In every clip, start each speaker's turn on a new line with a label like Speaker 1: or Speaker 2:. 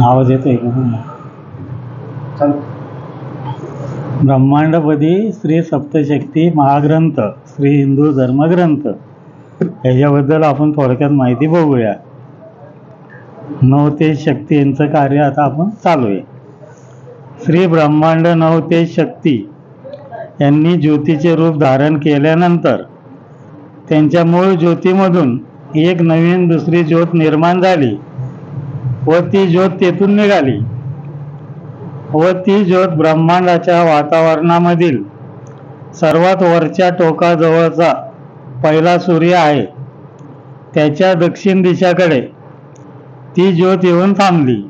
Speaker 1: आवाज येतोय का? ब्रह्मांडपदी श्री सप्तशक्ती महाग्रंथ, श्री हिंदू धर्मग्रंथ याच्याबद्दल आपण थोडक्यात माहिती बघूया. नवतेज शक्ती यांचं कार्य आता आपण चालू आहे. श्री ब्रह्मांड नवतेज शक्ती यांनी ज्योतीचे रूप धारण केल्यानंतर त्यांच्या मूळ ज्योतीमधून एक नवीन दुसरी ज्योत निर्माण झाली व ती ज्योत तेथून निघाली व ती ज्योत ब्रह्मांडाच्या वातावरणामधील सर्वात वरच्या टोकाजवळचा पहिला सूर्य आहे त्याच्या दक्षिण दिशाकडे ती ज्योत येऊन थांबली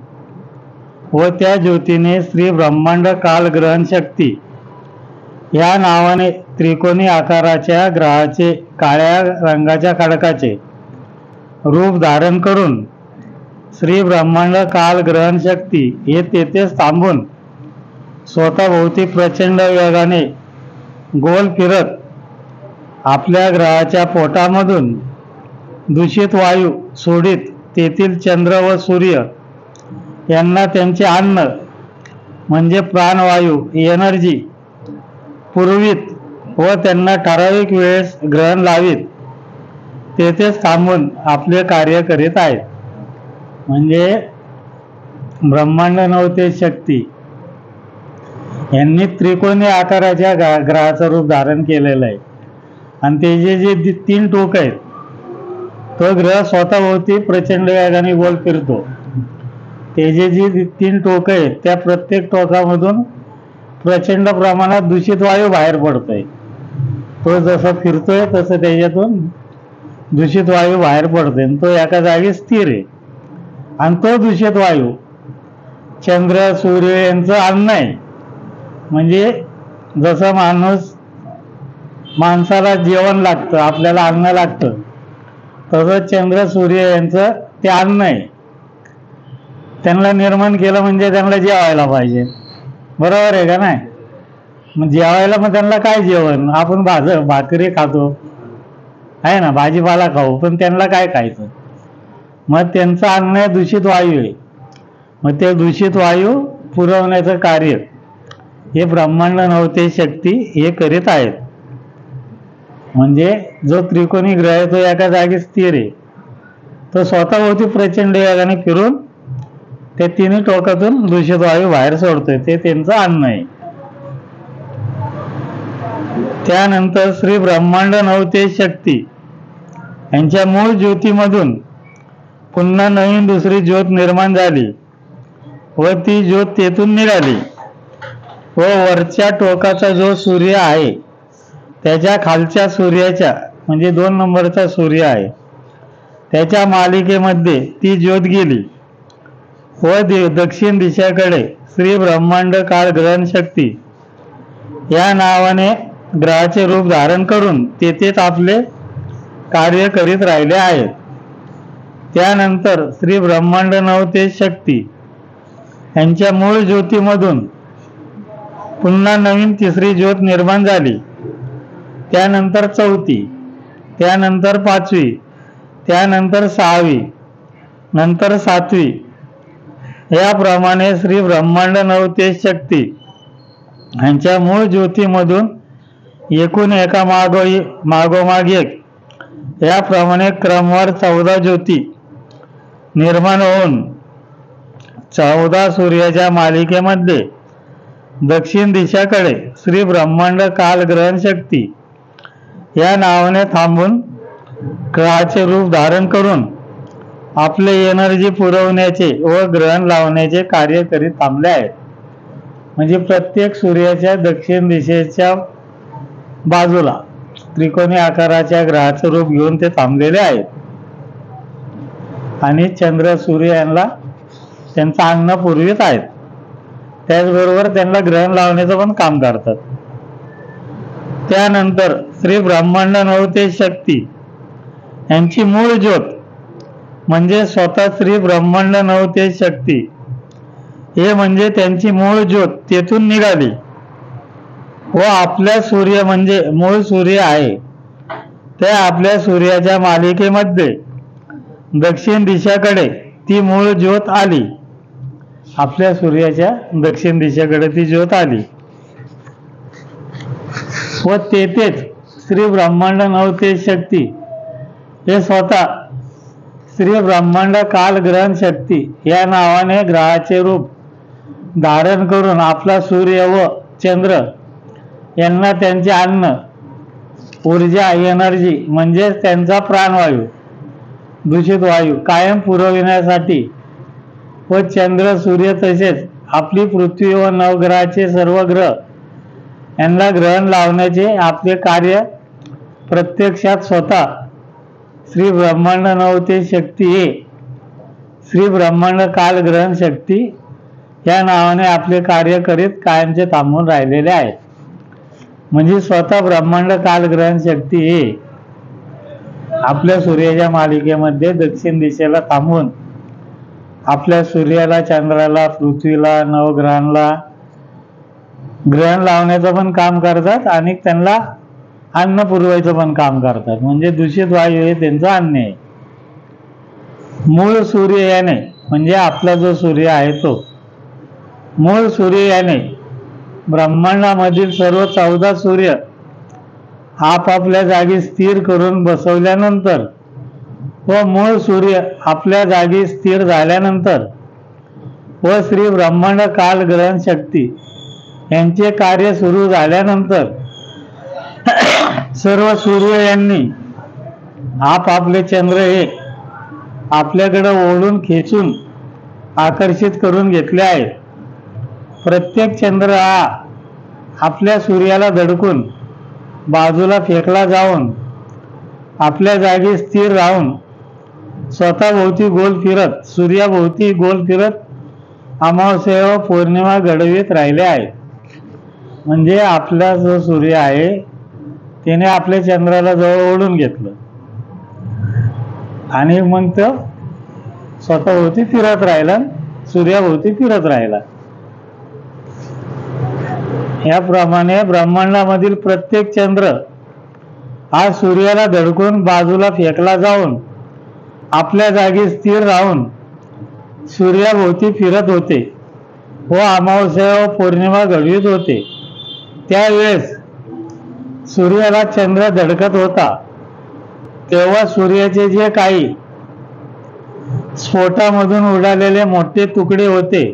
Speaker 1: व त्या ज्योतीने श्री ब्रह्मांड कालग्रहण शक्ती या नावाने त्रिकोणी आकाराच्या ग्रहाचे काळ्या रंगाच्या खडकाचे रूप धारण करून श्री ब्रह्मांड कालग्रहण शक्ती हे तेथेच थांबून स्वतःभोवती प्रचंड वेगाने गोल फिरत आपल्या ग्रहाच्या पोटामधून दूषित वायू सोडित तेथील चंद्र व सूर्य यांना त्यांचे अन्न म्हणजे प्राणवायू एनर्जी पुरवित व त्यांना ठराविक वेळेस ग्रहण लावित तेथेच थांबून आपले कार्य करीत आहेत. म्हणजे ब्रह्मांड नवतेज शक्ती यांनी त्रिकोणी आकाराच्या ग्रहाचं रूप धारण केलेलं आहे आणि त्याचे जे 3 टोक आहेत तो ग्रह स्वतःभोवती प्रचंड वेगाने गोल फिरतो. त्याचे जे 3 टोक आहेत त्या प्रत्येक टोकामधून प्रचंड प्रमाणात दूषित वायू बाहेर पडतोय. तो जसा फिरतोय तसं त्याच्यातून दूषित वायू बाहेर पडतोय. तो एका जागी स्थिर आहे आणि तो दूषित वायू चंद्र सूर्य यांचं अन्न आहे. म्हणजे जसं माणसाला जेवण लागतं, आपल्याला अन्न लागतं, तसं चंद्र सूर्य यांचं ते अन्न आहे. त्यांना निर्माण केलं म्हणजे त्यांना जेवायला पाहिजे, बरोबर आहे का नाही? मग जेवायला मग त्यांना काय जेवण? आपण भाकरी खातो आहे ना, भाजीपाला खाऊ, पण त्यांना काय खायचं? मग त्यांचं अन्न दूषित वायू आहे. मग ते दूषित वायू पुरवण्याचं कार्य हे ब्रह्मांड नवतेज शक्ती हे करीत आहेत. म्हणजे जो त्रिकोणी ग्रह आहे तो एका जागी स्थिर आहे, तो स्वतःभोवती प्रचंड वेगाने फिरून ते 3 टोकातून दूषित वायू बाहेर सोडतोय. ते त्यांचं अन्न आहे. त्यानंतर श्री ब्रह्मांड नवतेज शक्ती यांच्या मूळ ज्योतीमधून पुन्हा नवीन दुसरी ज्योत निर्माण झाली व ती ज्योत तेथून निघाली व वरच्या टोकाचा जो सूर्य आहे त्याच्या खालच्या सूर्याच्या म्हणजे 2 नंबरचा सूर्य आहे त्याच्या मालिकेमध्ये ती ज्योत गेली व दक्षिण दिशेकडे श्री ब्रह्मांड काळ ग्रहण शक्ती या नावाने ग्रहाचे रूप धारण करून तेथेच आपले कार्य करीत राहिले आहेत. त्यानंतर श्री ब्रह्मांड नवतेज शक्ती यांच्या मूळ ज्योतीमधून पुन्हा नवीन 3री ज्योत निर्माण झाली. त्यानंतर 4थी, त्यानंतर 5वी, त्यानंतर 6वी, नंतर 7वी. याप्रमाणे श्री ब्रह्मांड नवतेज शक्ती यांच्या मूळ ज्योतीमधून एकूण एका मागोमाग एक याप्रमाणे क्रमवार 14 ज्योती निर्माण होऊन 14 सूर्याच्या मालिकेमध्ये दक्षिण दिशाकडे श्री ब्रह्मांड कालग्रहण शक्ती या नावाने थांबून ग्रहाचे रूप धारण करून आपले एनर्जी पुरवण्याचे व ग्रहण लावण्याचे कार्य करीत थांबले आहेत. म्हणजे प्रत्येक सूर्याच्या दक्षिण दिशेच्या बाजूला त्रिकोणी आकाराच्या ग्रहाचं रूप घेऊन ते थांबलेले आहेत आणि चंद्र सूर्य यांना त्यांचं अन्न पुरवित आहेत. त्याचबरोबर त्यांना ग्रहण लावण्याचं पण काम करतात. त्यानंतर श्री ब्रह्मांड नवतेज शक्ती यांची मूळ ज्योत म्हणजे स्वतः श्री ब्रह्मांड नवतेज शक्ती हे म्हणजे त्यांची मूळ ज्योत तेथून निघाली व आपल्या सूर्य म्हणजे मूळ सूर्य आहे त्या आपल्या सूर्याच्या मालिकेमध्ये दक्षिण दिशेकडे ती मूळ ज्योत आली आपल्या सूर्याच्या दक्षिण दिशेकडे ती ज्योत आली व तेथेच श्री ब्रह्मांड नवतेज शक्ती हे स्वतः श्री ब्रह्मांड काल ग्रहण शक्ती या नावाने ग्रहाचे रूप धारण करून आपला सूर्य व चंद्र यांना त्यांचे अन्न ऊर्जा एनर्जी म्हणजेच त्यांचा प्राणवायू दूषित वायू कायम पुरविण्यासाठी व चंद्र सूर्य तसेच आपली पृथ्वी व नवग्रहाचे सर्व ग्रह यांना ग्रहण लावण्याचे आपले कार्य प्रत्यक्षात स्वतः श्री ब्रह्मांड नवतेज शक्ती हे श्री ब्रह्मांड काल ग्रहण शक्ती या नावाने आपले कार्य करीत कायमचे थांबून राहिलेले आहेत. म्हणजे स्वतः ब्रह्मांड काल ग्रहण शक्ती हे आपल्या सूर्याच्या मालिकेमध्ये दक्षिण दिशेला थांबून आपल्या सूर्याला चंद्राला पृथ्वीला नवग्रहांना ग्रहण लावण्याचं पण काम करतात आणि त्यांना अन्न पुरवायचं पण काम करतात. म्हणजे दूषित वायू हे त्यांचं अन्न आहे. मूळ सूर्य याने म्हणजे आपला जो सूर्य आहे तो मूळ सूर्य याने ब्रह्मांडामधील सर्व 14 सूर्य आपापल्या जागी स्थिर करून बसवल्यानंतर व मूळ सूर्य आपल्या जागी स्थिर झाल्यानंतर व श्री ब्रह्मांड काल ग्रहण शक्ती यांचे कार्य सुरू झाल्यानंतर सर्व सूर्य यांनी आपापले चंद्र हे आपल्याकडे ओढून खेचून आकर्षित करून घेतले आहेत. प्रत्येक चंद्र हा आपल्या सूर्याला धडकून बाजूला फेकला जाऊन आपल्या जागी स्थिर राहून स्वतःभोवती गोल फिरत सूर्याभोवती गोल फिरत अमावस्या व पौर्णिमा घडवीत राहिले आहेत. म्हणजे आपला जो सूर्य आहे त्याने आपल्या चंद्राला जवळ ओढून घेतलं आणि मग तो स्वतःभोवती फिरत राहिला सूर्याभोवती फिरत राहिला. याप्रमाणे ब्रह्मांडामधील प्रत्येक चंद्र हा सूर्याला धडकून बाजूला फेकला जाऊन आपल्या जागी स्थिर राहून सूर्याभोवती फिरत होते व अमावस्या व पौर्णिमा घडवीत होते. त्यावेळेस सूर्याला चंद्र धडकत होता तेव्हा सूर्याचे जे काही स्फोटामधून उडालेले मोठे तुकडे होते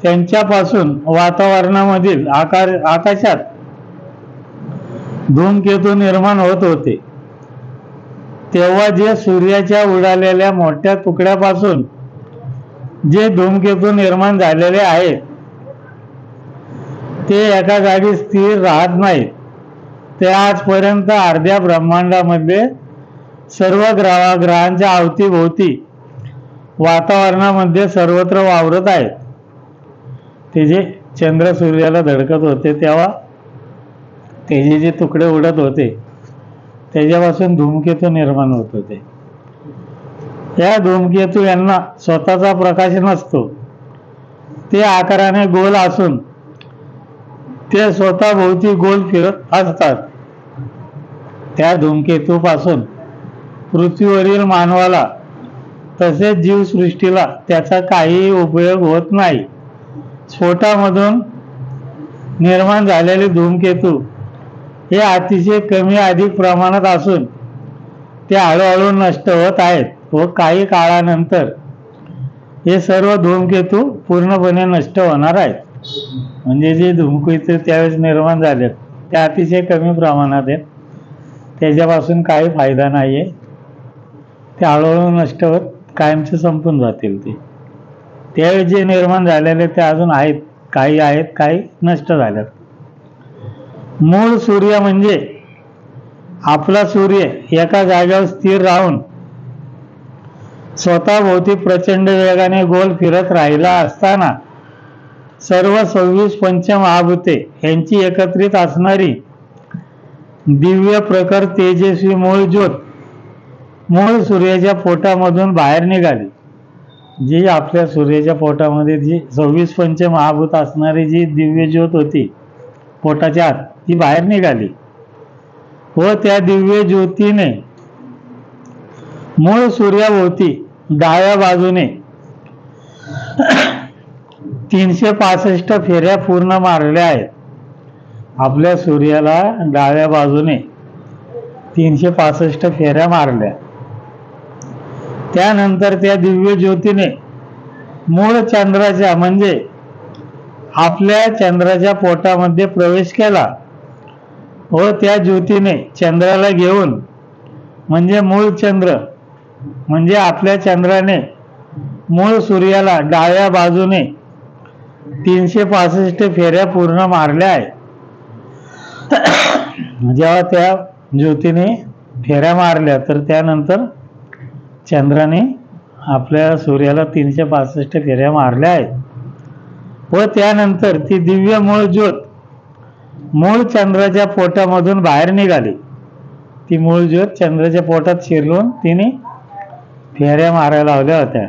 Speaker 1: त्यांच्यापासून वातावरणामधील आकाशात धूमकेतू निर्माण होत होते. तेव्हा जे सूर्याच्या उडालेल्या मोठ्या तुकड्यापासून जे धूमकेतू निर्माण झालेले आहेत ते एका जागी स्थिर राहत नाहीत. ते आजपर्यंत अर्ध्या ब्रह्मांडामध्ये सर्व ग्रहांच्या अवतीभोवती वातावरणामध्ये सर्वत्र वावरत आहेत. ते जे चंद्र सूर्याला धडकत होते तेव्हा त्याचे जे तुकडे उडत होते त्याच्यापासून धूमकेतू निर्माण होत होते. या धूमकेतू यांना स्वतःचा प्रकाश नसतो. ते आकाराने गोल असून ते स्वतःभोवती गोल फिरत असतात. त्या धूमकेतूपासून पृथ्वीवरील मानवाला तसेच जीवसृष्टीला त्याचा काहीही उपयोग होत नाही. स्फोटामधून निर्माण झालेले धूमकेतू हे अतिशय कमी अधिक प्रमाणात असून ते हळूहळू नष्ट होत आहेत व काही काळानंतर हे सर्व धूमकेतू पूर्णपणे नष्ट होणार आहेत. म्हणजे जे धूमकेतू त्यावेळेस निर्माण झालेत ते अतिशय कमी प्रमाणात आहेत. त्याच्यापासून काही फायदा नाही आहे. ते हळूहळू नष्ट होत कायमचे संपून जातील. त्यावेळी जे निर्माण झालेले ते अजून आहेत, काही नष्ट झाल्यात. मूळ सूर्य म्हणजे आपला सूर्य एका जागेवर स्थिर राहून स्वतःभोवती प्रचंड वेगाने गोल फिरत राहिला असताना सर्व 26 पंचमहाभूते यांची एकत्रित असणारी दिव्य प्रखर तेजस्वी मूळ ज्योत मूळ सूर्याच्या पोटामधून बाहेर निघाली. जी आपल्या सूर्याच्या पोटामध्ये जी 26 पंचमहाभूत असणारी जी दिव्य ज्योत होती पोटाच्या आत ती बाहेर निघाली व त्या दिव्य ज्योतीने मूळ सूर्याभोवती डाव्या बाजूने 365 फेऱ्या पूर्ण मारल्या आहेत. आपल्या सूर्याला डाव्या बाजूने 365 फेऱ्या मारल्या. त्यानंतर त्या दिव्य ज्योतीने मूळ चंद्राच्या म्हणजे आपल्या चंद्राच्या पोटामध्ये प्रवेश केला व त्या ज्योतीने चंद्राला घेऊन म्हणजे मूळ चंद्र म्हणजे आपल्या चंद्राने मूळ सूर्याला डाव्या बाजूने 365 फेऱ्या पूर्ण मारल्या आहे. जेव्हा त्या ज्योतीने फेऱ्या मारल्या तर त्यानंतर चंद्राने आपल्या सूर्याला 365 फेऱ्या मारल्या आहेत व त्यानंतर ती दिव्य मूळ ज्योत मूळ चंद्राच्या पोटामधून बाहेर निघाली. ती मूळ ज्योत चंद्राच्या पोटात शिरलून तिने फेऱ्या मारायला लावल्या होत्या.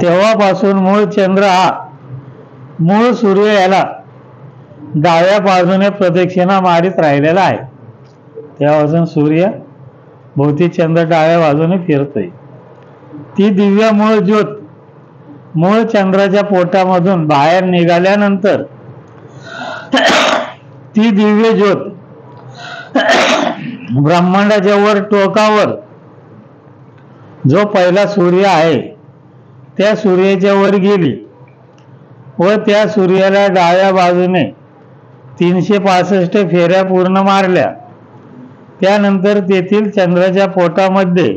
Speaker 1: तेव्हापासून मूळ चंद्र हा मूळ सूर्य याला डाव्या बाजूने प्रदक्षिणा मारित राहिलेला आहे. तेव्हापासून सूर्य भोवती चंद्र डाव्या बाजूने फिरतोय. ती दिव्य मूळ ज्योत मूळ चंद्राच्या पोटामधून बाहेर निघाल्यानंतर ती दिव्य ज्योत ब्रह्मांडाच्या वर टोकावर जो पहिला सूर्य आहे त्या सूर्याच्या वर गेली व त्या सूर्याला डाव्या बाजूने 365 फेऱ्या पूर्ण मारल्या. त्यानंतर तेथील चंद्राच्या पोटामध्ये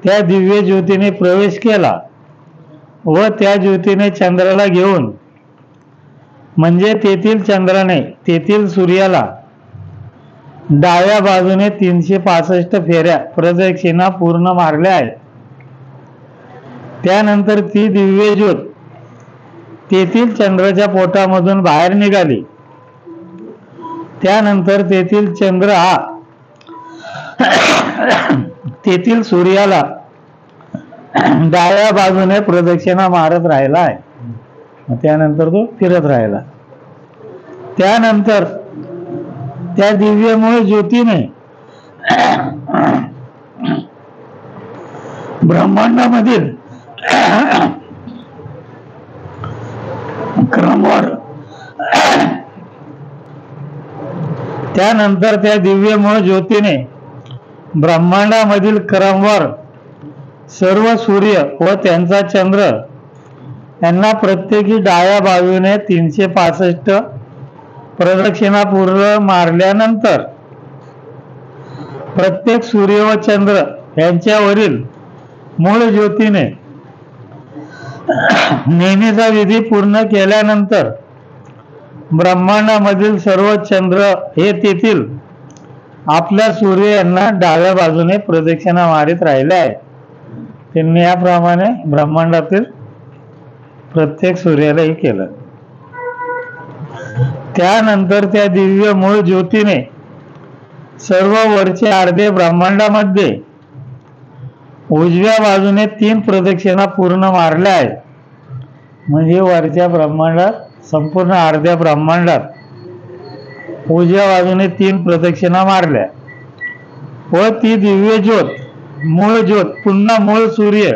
Speaker 1: त्या दिव्य ज्योतीने प्रवेश केला व त्या ज्योतीने चंद्राला घेऊन म्हणजे तेथील चंद्राने तेथील सूर्याला डाव्या बाजूने 365 फेऱ्या प्रदक्षिणा पूर्ण मारल्या आहेत. त्यानंतर ती दिव्य ज्योत तेथील चंद्राच्या पोटामधून बाहेर निघाली. त्यानंतर तेथील चंद्र हा तेथील सूर्याला डाव्या बाजूने प्रदक्षिणा मारत राहिला आहे. त्यानंतर तो फिरत राहिला. त्यानंतर त्या दिव्य मूळ ज्योतीने ब्रह्मांडामधील क्रमवार त्यानंतर त्या दिव्य मूळ ज्योतीने ब्रह्मांडामधील क्रमवार सर्व सूर्य व त्यांचा चंद्र यांना प्रत्येकी डाव्या बाजूने 365 प्रदक्षिणा पूर्ण मारल्यानंतर प्रत्येक सूर्य व चंद्र यांच्यावरील मूळ ज्योतीने नेहमीचा विधी पूर्ण केल्यानंतर ब्रह्मांडामधील सर्व चंद्र हे तेथील आपल्या सूर्य यांना डाव्या बाजूने प्रदक्षिणा मारित राहिले आहे. त्यांनी याप्रमाणे ब्रह्मांडातील प्रत्येक सूर्यालाही केलं. त्यानंतर त्या दिव्य मूळ ज्योतीने सर्व वरचे अर्धे ब्रह्मांडामध्ये उजव्या बाजूने 3 प्रदक्षिणा पूर्ण मारल्या आहेत. म्हणजे वरच्या ब्रह्मांडात संपूर्ण अर्ध्या ब्रह्मांडात उजव्या बाजूने 3 प्रदक्षिणा मारल्या व ती दिव्य ज्योत मूळ ज्योत पुन्हा मूळ सूर्य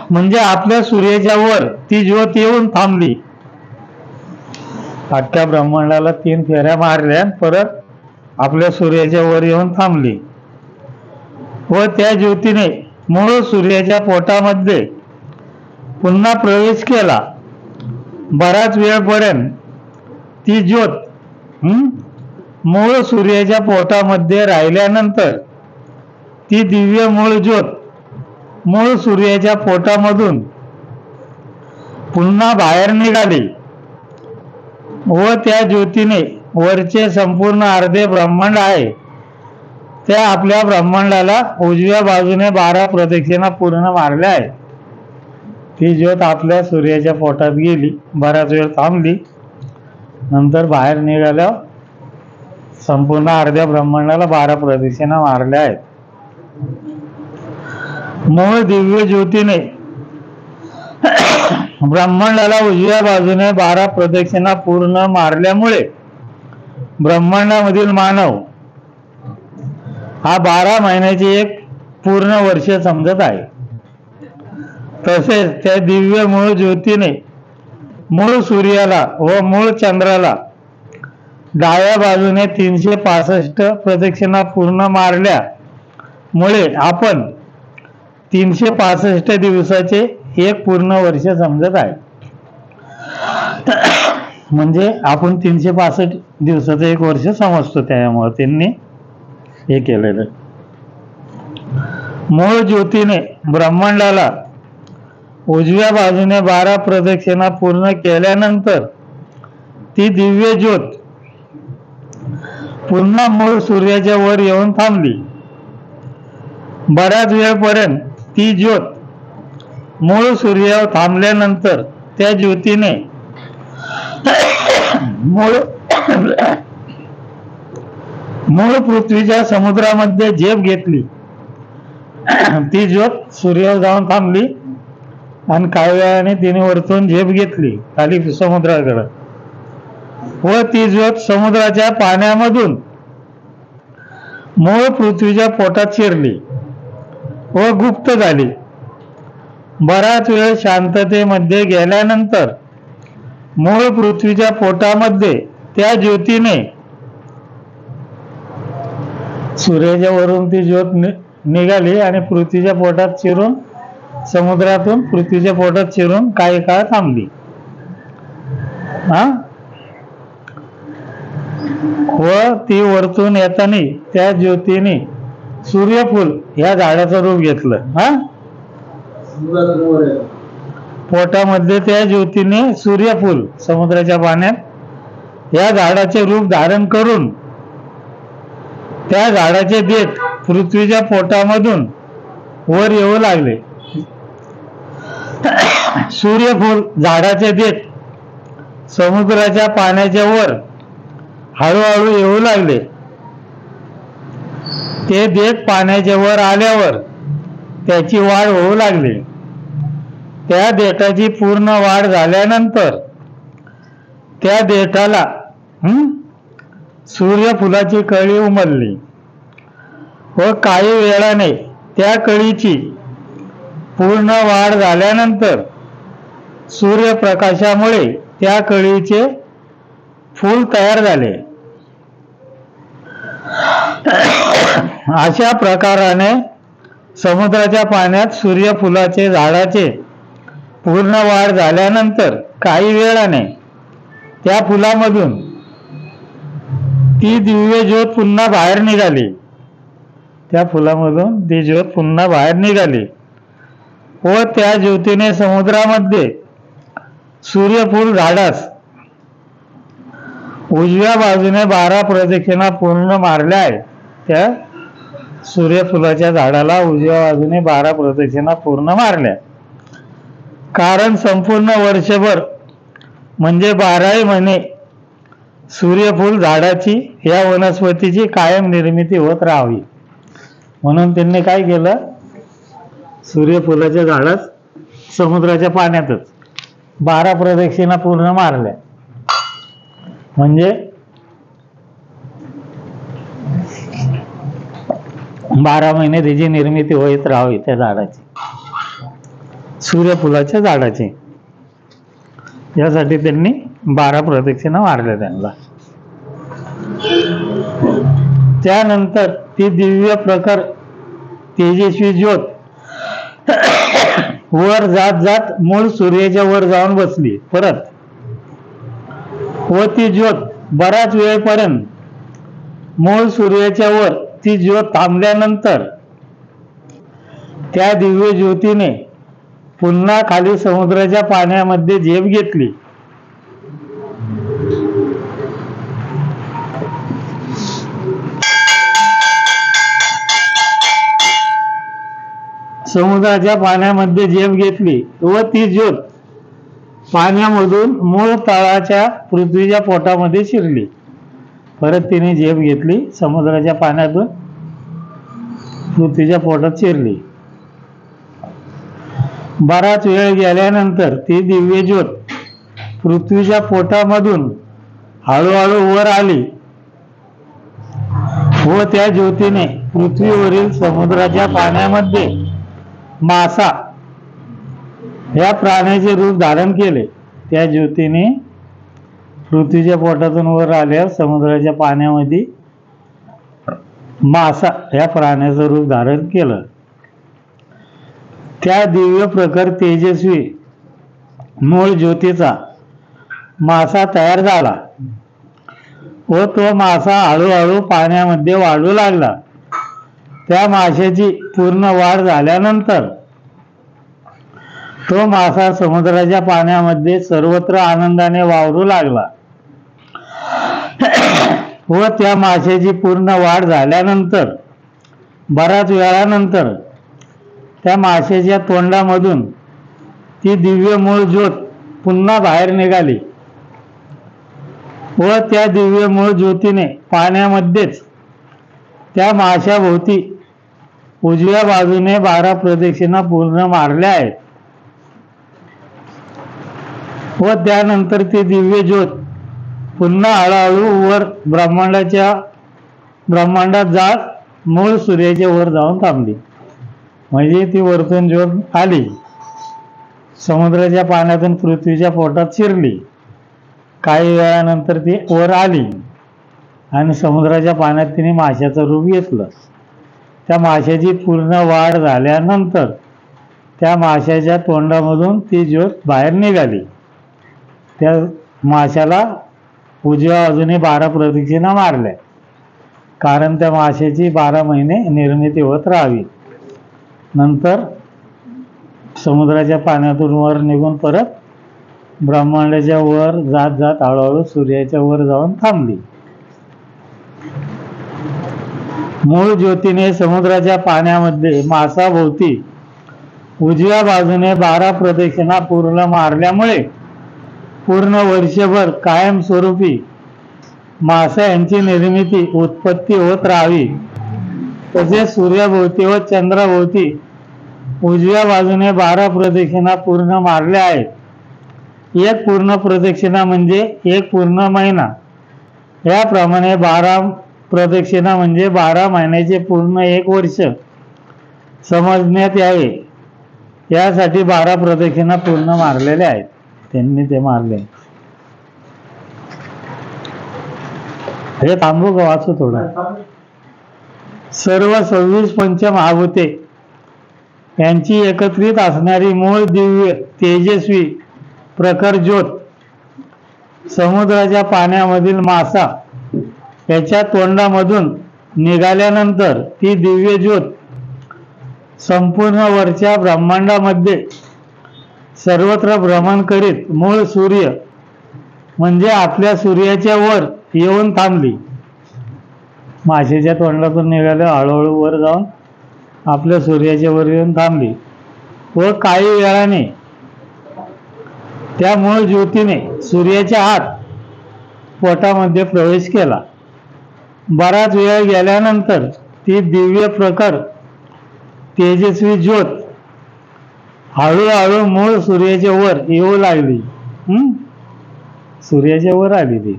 Speaker 1: म्हणजे आपल्या सूर्याच्या वर ती ज्योत येऊन थांबली. अख्ख्या ब्रह्मांडाला 3 फेऱ्या मारल्या परत आपल्या सूर्याच्या वर येऊन थांबली व त्या ज्योतीने मूळ सूर्याच्या पोटामध्ये पुन्हा प्रवेश केला. बराच वेळपर्यंत ती ज्योत मूळ सूर्याच्या पोटामध्ये राहिल्यानंतर ती दिव्य मूळ ज्योत मूळ सूर्याच्या पोटामधून पुन्हा बाहेर निघाली व त्या ज्योतीने वरचे संपूर्ण अर्धे ब्रह्मांड आहे त्या आपल्या ब्रह्मांडाला उजव्या बाजूने 12 प्रदक्षिणा पूर्ण मारल्या आहेत. ती ज्योत आपल्या सूर्याच्या पोटात गेली, बराच वेळ थांबली, नंतर बाहेर निघाल्यावर संपूर्ण अर्ध्या ब्रह्मांडाला 12 प्रदक्षिणा मारल्या आहेत. मूळ दिव्य ज्योतीने ब्रह्मांडाला उजव्या बाजूने 12 प्रदक्षिणा पूर्ण मारल्यामुळे ब्रह्मांडामधील मानव हा 12 महिन्याची एक पूर्ण वर्ष समजत आहे. तसेच त्या दिव्य मूळ ज्योतीने मूळ सूर्याला व मूळ चंद्राला डाव्या बाजूने 365 प्रदक्षिणा पूर्ण मारल्यामुळे आपण 365 दिवसाचे एक पूर्ण वर्ष समजत आहे. म्हणजे आपण 365 दिवसाचं एक वर्ष समजतो. त्यामुळे त्यांनी हे केलेलं. मूळ ज्योतीने ब्रह्मांडाला उजव्या बाजूने 12 प्रदक्षिणा पूर्ण केल्यानंतर ती दिव्य ज्योत पुन्हा मूळ सूर्याच्या वर येऊन थांबली. बऱ्याच वेळपर्यंत ती ज्योत मूळ सूर्यावर थांबल्यानंतर त्या ज्योतीने मूळ पृथ्वीच्या समुद्रामध्ये झेप घेतली. ती ज्योत सूर्यावर जाऊन थांबली आणि काही वेळाने तिने वरतून झेप घेतली खाली समुद्राकडे व ती ज्योत समुद्राच्या पाण्यामधून मूळ पृथ्वीच्या पोटात शिरली व गुप्त झाली. बराच वेळ शांततेमध्ये गेल्यानंतर मूळ पृथ्वीच्या पोटामध्ये त्या ज्योतीने सूर्याच्या वरून ती ज्योत निघाली आणि पृथ्वीच्या पोटात शिरून समुद्रातून पृथ्वीच्या पोटात शिरून काही काळ थांबली. व ती वरतून येताना त्या ज्योतीने सूर्यफूल या झाडाचं रूप घेतलं. पोटामध्ये त्या ज्योतीने सूर्यफूल समुद्राच्या पाण्यात या झाडाचे रूप धारण करून त्या झाडाचे देठ पृथ्वीच्या पोटामधून वर येऊ लागले. सूर्यफूल झाडाचे देठ समुद्राच्या पाण्याच्या वर हळूहळू येऊ लागले. ते देठ पाण्याच्या वर आल्यावर त्याची वाढ होऊ लागली. त्या देठाची पूर्ण वाढ झाल्यानंतर त्या देठाला सूर्यफुलाची कळी उमलली व काही वेळाने त्या कळीची पूर्ण वाढ झाल्यानंतर सूर्यप्रकाशामुळे त्या कळीचे फूल तयार झाले. अशा प्रकाराने समुद्राच्या पाण्यात सूर्यफुलाचे झाडाचे पूर्ण वाढ झाल्यानंतर काही वेळाने त्या फुलामधून ती दिव्य ज्योत पुन्हा बाहेर निघाली. त्या फुलामधून ती ज्योत पुन्हा बाहेर निघाली व त्या ज्योतीने समुद्रामध्ये सूर्यफूल झाडास उजव्या बाजूने 12 प्रदक्षिणा पूर्ण मारल्या आहेत. त्या सूर्यफुलाच्या झाडाला उजव्या बाजूने 12 प्रदक्षिणा पूर्ण मारल्या. कारण संपूर्ण वर्षभर म्हणजे 12 महिने सूर्यफूल झाडाची या वनस्पतीची कायम निर्मिती होत राहावी म्हणून त्यांनी काय केलं, सूर्यफुलाच्या झाडास समुद्राच्या पाण्यातच 12 प्रदक्षिणा पूर्ण मारल्या. म्हणजे 12 महिने त्याची निर्मिती होत राहावी त्या झाडाची, सूर्यफुलाच्या झाडाची. यासाठी त्यांनी 12 प्रदक्षिणा मारल्या त्यांना. त्यानंतर ती दिव्य प्रखर तेजस्वी ज्योत वर जात जात मूळ सूर्याच्या वर जाऊन बसली परत. व ती ज्योत बराच वेळपर्यंत मूळ सूर्याच्या वर ती ज्योत थांबल्यानंतर त्या दिव्य ज्योतीने पुन्हा खाली समुद्राच्या पाण्यामध्ये झेप घेतली. समुद्राच्या पाण्यामध्ये झेप घेतली व ती ज्योत पाण्यामधून मूळ तळाच्या पृथ्वीच्या पोटामध्ये शिरली. परत तिने झेप घेतली, समुद्राच्या पाण्यातून पृथ्वीच्या पोटात शिरली. बराच वेळ गेल्यानंतर ती दिव्य ज्योत पृथ्वीच्या पोटामधून हळूहळू वर आली व त्या ज्योतीने पृथ्वीवरील समुद्राच्या पाण्यामध्ये मासा या प्राण्याचे रूप धारण केले. त्या ज्योतीने पृथ्वीच्या पोटातून वर आल्यावर समुद्राच्या पाण्यामध्ये मासा या प्राण्याचं रूप धारण केलं. त्या दिव्य प्रखर तेजस्वी मूळ ज्योतीचा मासा तयार झाला व तो मासा हळूहळू पाण्यामध्ये वाढू लागला. त्या माशाची पूर्ण वाढ झाल्यानंतर तो मासा समुद्राच्या पाण्यामध्ये सर्वत्र आनंदाने वावरू लागला व त्या माशाची पूर्ण वाढ झाल्यानंतर बऱ्याच वेळानंतर त्या माशाच्या तोंडामधून ती दिव्य मूळ ज्योत पुन्हा बाहेर निघाली व त्या दिव्य मूळ ज्योतीने पाण्यामध्येच त्या माशाभोवती उजव्या बाजूने 12 प्रदक्षिणा पूर्ण मारल्या आहेत व त्यानंतर ती दिव्य ज्योत पुन्हा हळूहळू वर ब्रह्मांडात जात मूळ सूर्याच्या वर जाऊन थांबली. म्हणजे ती वरतून ज्योत आली, समुद्राच्या पाण्यातून पृथ्वीच्या पोटात शिरली, काही वेळानंतर ती वर आली आणि समुद्राच्या पाण्यात तिने माशाचं रूप घेतलं. त्या माशाची पूर्ण वाढ झाल्यानंतर त्या माशाच्या तोंडामधून ती ज्योत बाहेर निघाली. त्या माशाला उजव्या बाजूने 12 प्रदक्षिणा मारल्या, कारण त्या माशाची 12 महिने निर्मिती होत राहावी. नंतर समुद्राच्या पाण्यातून वर निघून परत ब्रह्मांडाच्या वर जात जात हळूहळू सूर्याच्या वर जाऊन थांबली. मूळ ज्योतीने समुद्राच्या पाण्यामध्ये मासाभोवती उजव्या बाजूने 12 प्रदक्षिणा पूर्ण मारल्यामुळे पूर्ण वर्षभर कायमस्वरूपी मासा यांची निर्मिती उत्पत्ती होत राहावी. तसेच सूर्याभोवती व चंद्राभोवती उजव्या बाजूने 12 प्रदक्षिणा पूर्ण मारल्या आहेत. एक पूर्ण प्रदक्षिणा म्हणजे एक पूर्ण महिना. याप्रमाणे 12 प्रदक्षिणा म्हणजे 12 महिन्याचे पूर्ण 1 वर्ष समजण्यात यावे, यासाठी 12 प्रदक्षिणा पूर्ण मारलेल्या आहेत. त्यांनी ते मारले. हे थांबू का वाचू थोडं. सर्व 26 पंचमहाभूते यांची एकत्रित असणारी मूळ दिव्य तेजस्वी प्रखर ज्योत समुद्राच्या पाण्यामधील मासा याच्या तोंडामधून निघाल्यानंतर ती दिव्य ज्योत संपूर्ण वरच्या ब्रह्मांडामध्ये सर्वत्र भ्रमण करीत मूळ सूर्य म्हणजे आपल्या सूर्याच्या वर येऊन थांबली. माशाच्या तोंडातून निघाले, हळूहळू वर जाऊन आपल्या सूर्याच्या वर येऊन थांबली व काही वेळाने त्या मूळ ज्योतीने सूर्याच्या आत पोटामध्ये प्रवेश केला. बराच वेळ गेल्यानंतर ती दिव्य प्रखर तेजस्वी ज्योत हळूहळू मूळ सूर्याच्या वर येऊ लागली. सूर्याच्या वर आली.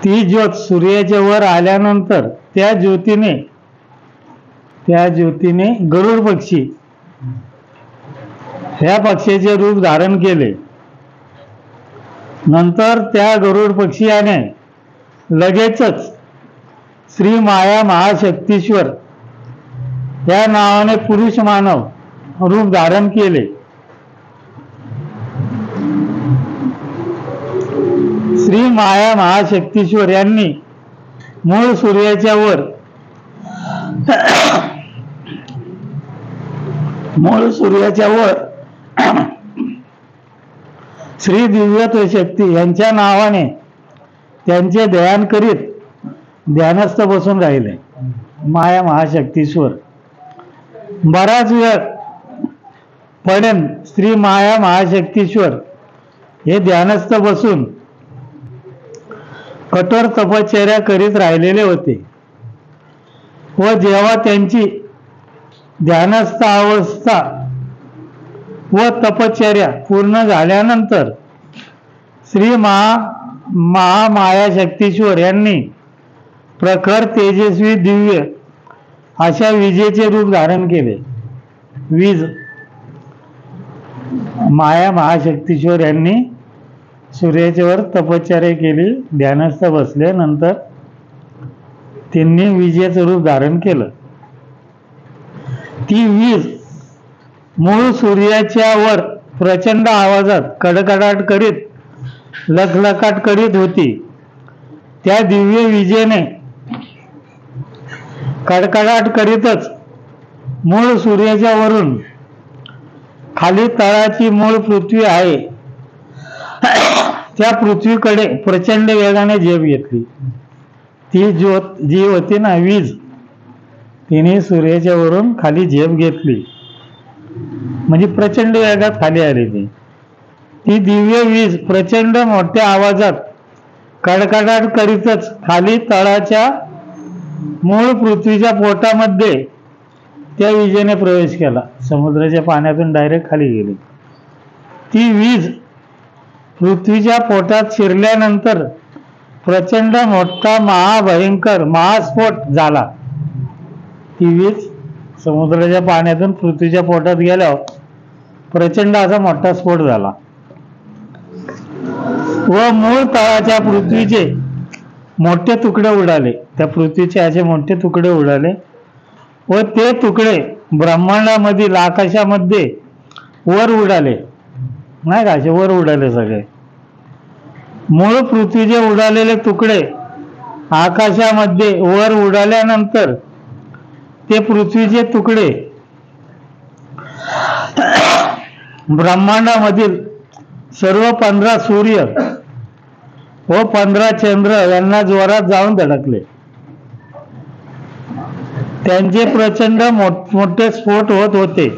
Speaker 1: ती ज्योत सूर्याच्या वर आल्यानंतर त्या ज्योतीने गरुड पक्षी ह्या पक्षाचे रूप धारण केले. नंतर त्या गरुड पक्षीयाने लगेचच श्री माया महाशक्तीश्वर या नावाने पुरुष मानव रूप धारण केले. श्री माया महाशक्तीश्वर यांनी मूळ सूर्याच्या वर श्री दिव्यत्व शक्ती यांच्या नावाने त्यांचे ध्यान करीत ध्यानस्थ बसून राहिले. माया महाशक्तीश्वर बराच वेळ पर्यंत श्री माया महाशक्तीश्वर हे ध्यानस्थ बसून कठोर तपश्चर्या करीत राहिलेले होते व जेव्हा त्यांची ध्यानस्थ अवस्था व तपश्चर्या पूर्ण झाल्यानंतर श्री महामाया शक्तीश्वर यांनी प्रखर तेजस्वी दिव्य अशा विजेचे रूप धारण केले. वीज माया महाशक्तीश्वर यांनी सूर्याच्यावर तपश्चर्या केली, ध्यानस्थ बसले. नंतर त्यांनी विजेचं रूप धारण केलं. ती वीज मूळ सूर्याच्या वर प्रचंड आवाजात कडकडाट करीत लखलखाट करीत होती. त्या दिव्य विजेने कडकडाट करीतच मूळ सूर्याच्या वरून खाली तळाची मूळ पृथ्वी आहे त्या पृथ्वीकडे प्रचंड वेगाने झेप घेतली. ती ज्योत जी होती ना, वीज, तिने सूर्याच्या वरून खाली झेप घेतली, म्हणजे प्रचंड वेगात खाली आली. ती दिव्य वीज प्रचंड मोठ्या आवाजात कडकडाट करीतच खाली तळाच्या मूळ पृथ्वीच्या पोटामध्ये त्या विजेने प्रवेश केला. समुद्राच्या पाण्यातून डायरेक्ट खाली गेली. ती वीज पृथ्वीच्या पोटात शिरल्यानंतर प्रचंड मोठा महाभयंकर महास्फोट झाला. ती वीज समुद्राच्या पाण्यातून पृथ्वीच्या पोटात गेल्यावर प्रचंड असा मोठा स्फोट झाला व मूळ तळाच्या पृथ्वीचे मोठे तुकडे उडाले. त्या पृथ्वीचे असे मोठे तुकडे उडाले व ते तुकडे ब्रह्मांडामधील आकाशामध्ये वर उडाले, नाही का, असे वर उडाले सगळे. मूळ पृथ्वीचे उडालेले तुकडे आकाशामध्ये वर उडाल्यानंतर ते पृथ्वीचे तुकडे ब्रह्मांडामधील सर्व 15 सूर्य व 15 चंद्र यांना जोरात जाऊन धडकले. त्यांचे प्रचंड मोठमोठे स्फोट होत होते.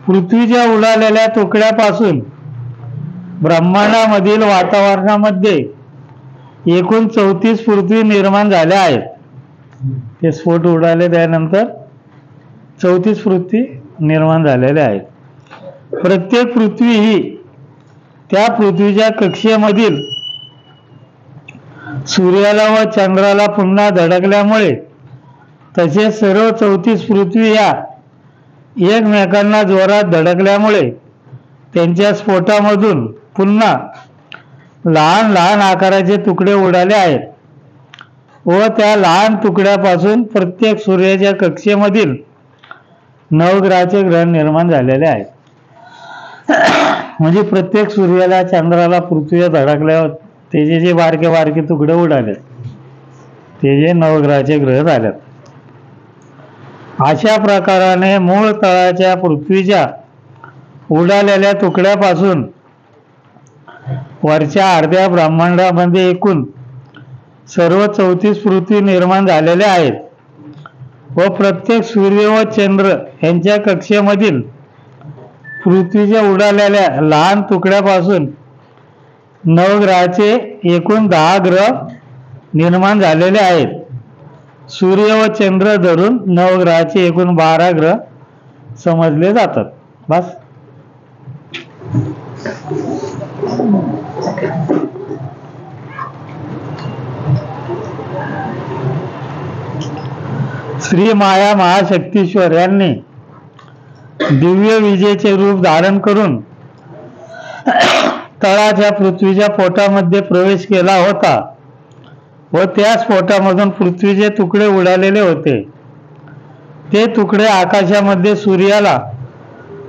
Speaker 1: पृथ्वीच्या उडालेल्या तुकड्यापासून ब्रह्मांडामधील वातावरणामध्ये एकूण 34 पृथ्वी निर्माण झाल्या आहेत. ते स्फोट उडाले त्यानंतर 34 पृथ्वी निर्माण झालेल्या आहेत. प्रत्येक पृथ्वी ही त्या पृथ्वीच्या कक्षेमधील सूर्याला व चंद्राला पुन्हा धडकल्यामुळे तसेच सर्व 34 पृथ्वी या एकमेकांना जोरात धडकल्यामुळे त्यांच्या स्फोटामधून पुन्हा लहान लहान आकाराचे तुकडे उडाले आहेत व त्या लहान तुकड्यापासून प्रत्येक सूर्याच्या कक्षेमधील नवग्रहाचे ग्रह निर्माण झालेले आहेत. म्हणजे प्रत्येक सूर्याला चंद्राला पृथ्वीला धडकल्यावर त्याचे जे बारके बारके तुकडे उडाले ते जे नवग्रहाचे ग्रह झालेत. अशा प्रकाराने मूळ तळाच्या पृथ्वीच्या उडालेल्या तुकड्यापासून वरच्या अर्ध्या ब्रह्मांडामध्ये एकूण सर्व 34 पृथ्वी निर्माण झालेल्या आहेत व प्रत्येक सूर्य व चंद्र यांच्या कक्षेमधील पृथ्वीच्या उडालेल्या लहान तुकड्यापासून नवग्रहाचे एकूण 10 ग्रह निर्माण झालेले आहेत. सूर्य व चंद्र धरून नवग्रहाचे एकूण 12 ग्रह समजले जातात. बस. श्री माया महाशक्तीश्वर यांनी दिव्य विजेचे रूप धारण करून तळाच्या पृथ्वीच्या पोटामध्ये प्रवेश केला होता व त्या स्फोटामधून पृथ्वीचे तुकडे उडालेले होते. ते तुकडे आकाशामध्ये सूर्याला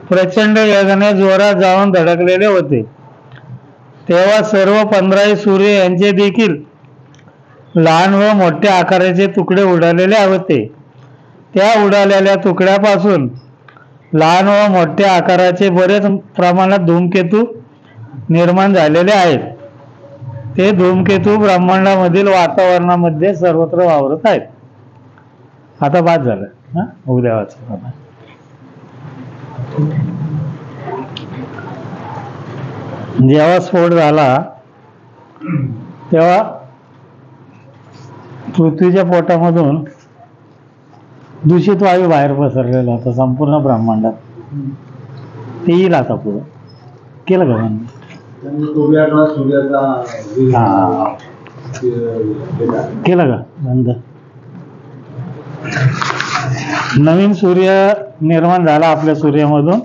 Speaker 1: प्रचंड वेगाने जोरात जाऊन धडकलेले होते. तेव्हा सर्व 15 सूर्य यांचे देखील लहान व मोठ्या आकाराचे तुकडे उडालेले होते. त्या उडालेल्या तुकड्यापासून लहान व मोठ्या आकाराचे बरेच प्रमाणात धूमकेतू निर्माण झालेले आहेत. ते धूमकेतू ब्रह्मांडामधील वातावरणामध्ये सर्वत्र वावरत आहेत. आता बाद झालं. उद्या वाचा. जेव्हा स्फोट झाला तेव्हा पृथ्वीच्या पोटामधून दूषित वायू बाहेर पसरलेला होता संपूर्ण ब्रह्मांडात. ते येईल आता पुढं. केलं का बंद? केलं का बंद? नवीन सूर्य निर्माण झाला आपल्या सूर्यामधून.